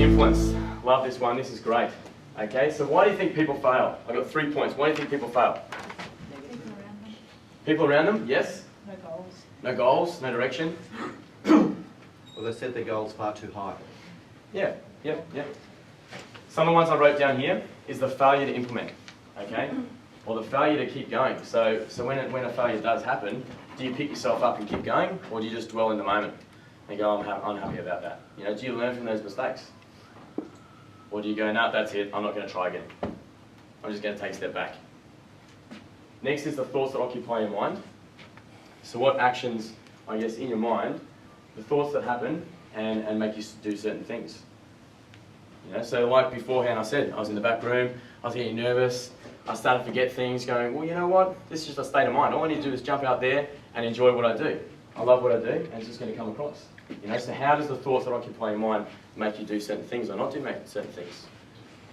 influence. Love this one, this is great. Okay, so why do you think people fail? I've got 3 points. Why do you think people fail? People around them. People around them, yes? No goals. No goals, no direction? Well, they set their goals far too high. Yeah. Some of the ones I wrote down here is the failure to implement, okay? Or the failure to keep going. So when a failure does happen, do you pick yourself up and keep going, or do you just dwell in the moment and go, I'm unhappy about that? You know, do you learn from those mistakes? Or do you go, no, that's it, I'm not going to try again. I'm just going to take a step back. Next is the thoughts that occupy your mind. So what actions, I guess, in your mind, the thoughts that happen and make you do certain things. You know, so like beforehand I said, I was in the back room, I was getting nervous, I started to forget things, going, well, you know what, this is just a state of mind. All I need to do is jump out there and enjoy what I do. I love what I do, and it's just going to come across. You know, so how does the thoughts that occupy your mind make you do certain things or not do certain things?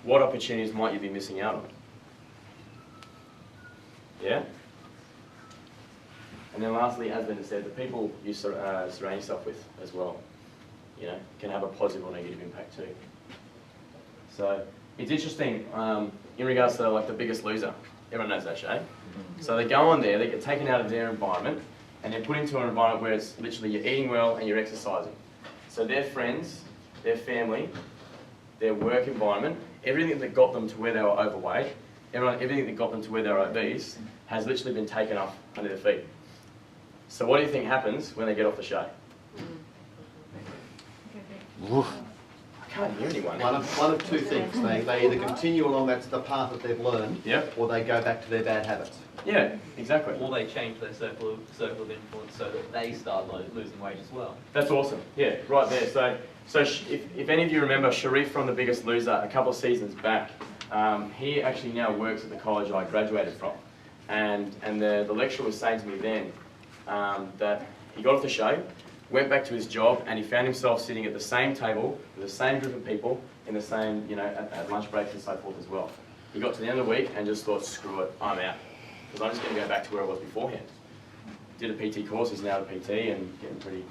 What opportunities might you be missing out on? Yeah? And then lastly, as Linda said, the people you surround yourself with as well, you know, can have a positive or negative impact too. So it's interesting in regards to like The Biggest Loser. Everyone knows that show. So they go on there, they get taken out of their environment, and they're put into an environment where it's literally you're eating well and you're exercising. So their friends, their family, their work environment, everything that got them to where they were overweight, everything that got them to where they were obese, has literally been taken up under their feet. So what do you think happens when they get off the show? I can't hear anyone. One of two things. They either continue along the path that they've learned, or they go back to their bad habits. Yeah, exactly. Or they change their circle of influence so that they start losing weight as well. That's awesome. Yeah, right there. So if any of you remember Sharif from The Biggest Loser a couple of seasons back, he actually now works at the college I graduated from. And the lecturer was saying to me then that he got off the show, went back to his job, and he found himself sitting at the same table with the same group of people in the same, you know, at lunch breaks and so forth as well. He got to the end of the week and just thought, screw it, I'm out. Because I'm just going to go back to where I was beforehand. Did a PT course, he's now a PT and getting pretty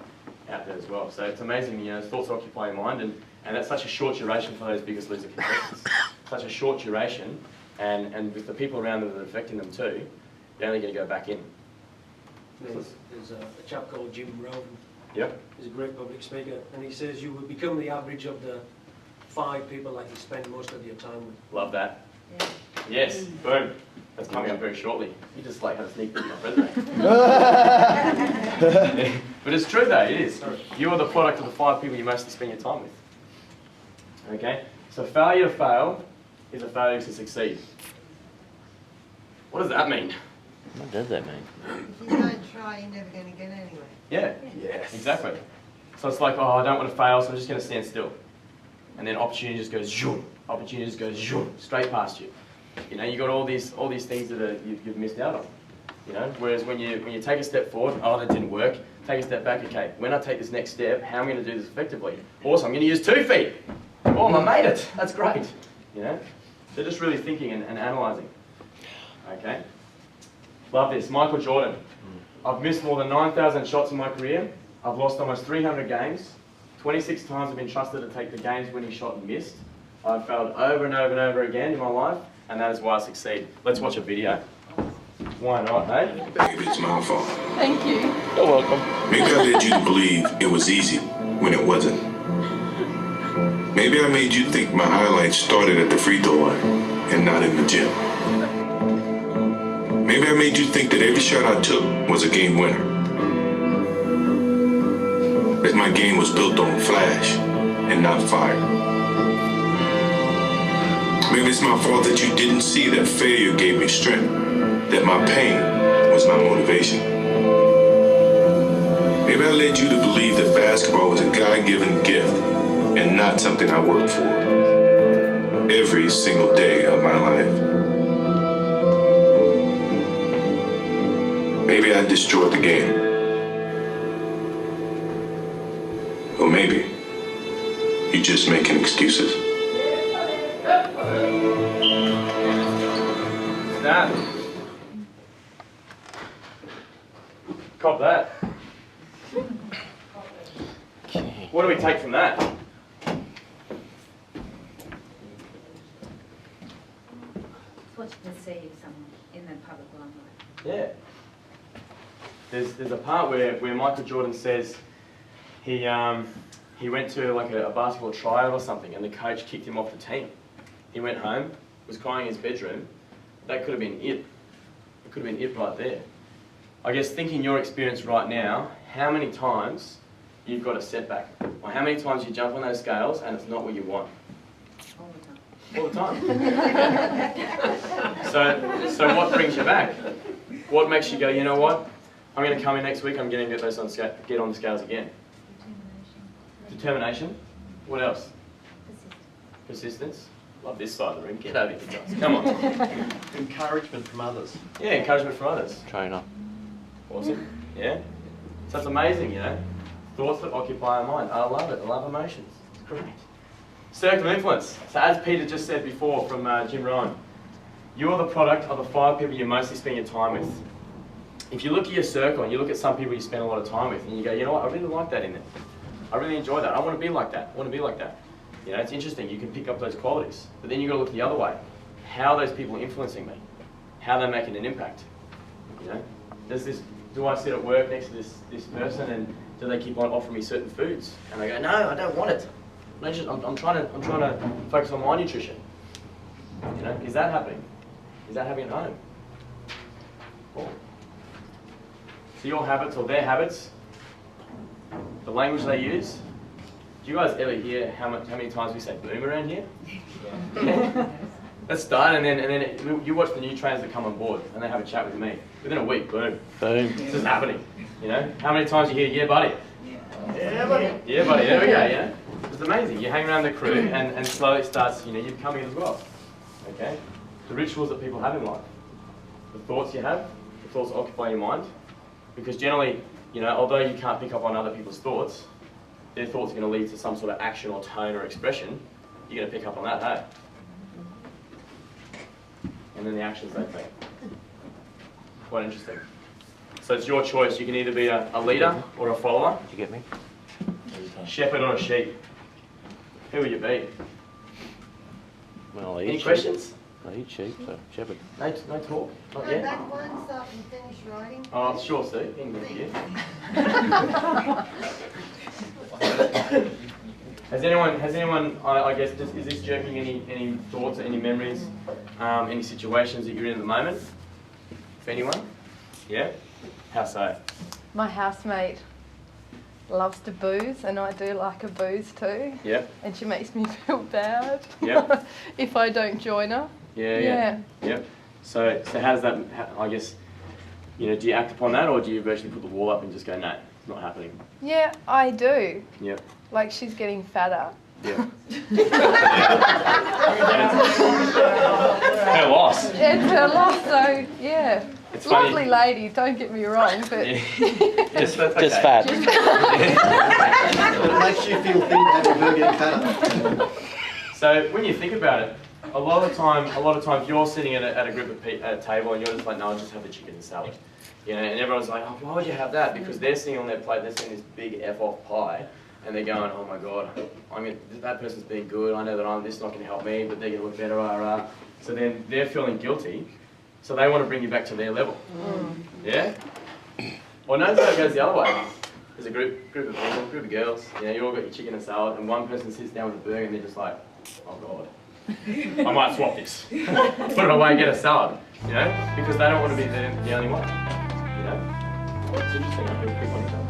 out there as well. So it's amazing, you know, thoughts occupy your mind, and that's such a short duration for those Biggest Loser contestants. Such a short duration, and with the people around them that are affecting them too, they're only going to go back in. There's a chap called Jim Rohn. Yep. He's a great public speaker, and he says you will become the average of the 5 people that you spend most of your time with. Love that. Yeah. Yes, boom. That's coming up very shortly. You just like had a sneak peek of my resume. But it's true though, it is. You are the product of the 5 people you mostly spend your time with. Okay? So failure to fail is a failure to succeed. What does that mean? What does that mean? If you don't try, you're never going to get anywhere. Yeah. Yes. Exactly. So it's like, oh, I don't want to fail, so I'm just going to stand still. And then opportunity just goes zoom. Opportunity just goes zoom, straight past you. You know, you got all these things that you've missed out on. You know, whereas when you take a step forward, oh, that didn't work. Take a step back. Okay, when I take this next step, how am I going to do this effectively? Awesome, I'm going to use 2 feet. Oh, I made it. That's great. You know, so just really thinking and analysing. Okay. Love this. Michael Jordan. I've missed more than 9,000 shots in my career. I've lost almost 300 games. 26 times I've been trusted to take the game's winning shot and missed. I've failed over and over and over again in my life, and that is why I succeed. Let's watch a video. Why not, eh? Baby, it's my fault. Thank you. You're welcome. Maybe I led you to believe it was easy when it wasn't. Maybe I made you think my highlights started at the free throw line and not in the gym. Maybe I made you think that every shot I took was a game winner. That my game was built on flash and not fire. Maybe it's my fault that you didn't see that failure gave me strength, that my pain was my motivation. Maybe I led you to believe that basketball was a God-given gift and not something I worked for every single day of my life. Maybe I destroyed the game. Or maybe you're just making excuses. Snap. Cop that. What do we take from that? deceive someone in the public limelight. Yeah. There's a part where Michael Jordan says he went to like a basketball tryout or something, and the coach kicked him off the team. He went home, was crying in his bedroom. That could have been it. It could have been it right there. I guess thinking your experience right now, how many times you've got a setback, or how many times you jump on those scales and it's not what you want. All the time. All the time. So what brings you back? What makes you go, you know what? I'm going to come in next week, I'm going to get on the scales again. Determination. What else? Persistence. Love this side of the room. Get over here, guys. Come on. Encouragement from others. Yeah, encouragement from others. Trainer. Awesome. Yeah. So it's amazing, you know. Thoughts that occupy our mind. I love it. I love emotions. It's great. Circle of influence. So as Peter just said before from Jim Rohn, you're the product of the 5 people you mostly spend your time with. If you look at your circle and you look at some people you spend a lot of time with and you go, you know what, I really like that in them. I really enjoy that. I want to be like that. I want to be like that. You know, it's interesting. You can pick up those qualities. But then you've got to look the other way. How are those people influencing me? How are they making an impact? You know, do I sit at work next to this person and do they keep on offering me certain foods? And I go, no, I don't want it. I'm trying to focus on my nutrition. You know, is that happening? Is that happening at home? Cool. So your habits or their habits, the language they use. Do you guys ever hear how many times we say boom around here? Yeah. Let's start, and then you watch the new trainers that come on board, and they have a chat with me. Within a week, boom. Boom. This is happening. You know, how many times you hear, yeah, buddy. Yeah, buddy. Yeah, buddy. There we go. Yeah, it's amazing. You hang around the crew, and slowly it starts. You know, you're becoming as well. Okay. The rituals that people have in life, the thoughts you have, the thoughts that occupy your mind, because generally, you know, although you can't pick up on other people's thoughts, their thoughts are going to lead to some sort of action or tone or expression. You're going to pick up on that, hey? And then the actions they take. Quite interesting. So it's your choice. You can either be a leader or a follower. Did you get me? Shepherd or a sheep. Who will you be? Well, I Any eat questions? sheep. I eat sheep, so shepherd. No talk. Not Go yet. back one, stop and finish writing. Oh, sure, Steve. England for you. Has anyone? I guess, is this jerking any thoughts, any memories, any situations that you're in at the moment? For anyone? Yeah. How so? My housemate loves to booze, and I do like a booze too. Yeah. And she makes me feel bad. Yeah. if I don't join her. Yeah. Yep. So how does that? I guess, you know, do you act upon that, or do you virtually put the wall up and just go, no, it's not happening? Yeah, I do. Yep. Like, she's getting fatter. Yeah. Her loss. It's her loss, so yeah. It's funny. Lovely lady, don't get me wrong, but Just okay. fat. It makes you feel thin to have your burger getting fatter. So when you think about it, a lot of times you're sitting at a group of people at a table and you're just like, no, I'll just have the chicken and salad. You know, and everyone's like, oh, why would you have that? Because they're sitting on their plate, they're seeing this big F-off pie, and they're going, oh my God, that person's being good, I know that this is not going to help me, but they're going to look better, So then they're feeling guilty, so they want to bring you back to their level. Yeah? Or notice how it goes the other way. There's a group of people, group of girls, you know, you all got your chicken and salad, and one person sits down with a burger and they're just like, oh God, I might swap this. Put it away and get a salad, you know? Because they don't want to be the only one, you know? It's interesting, I feel quick on yourself.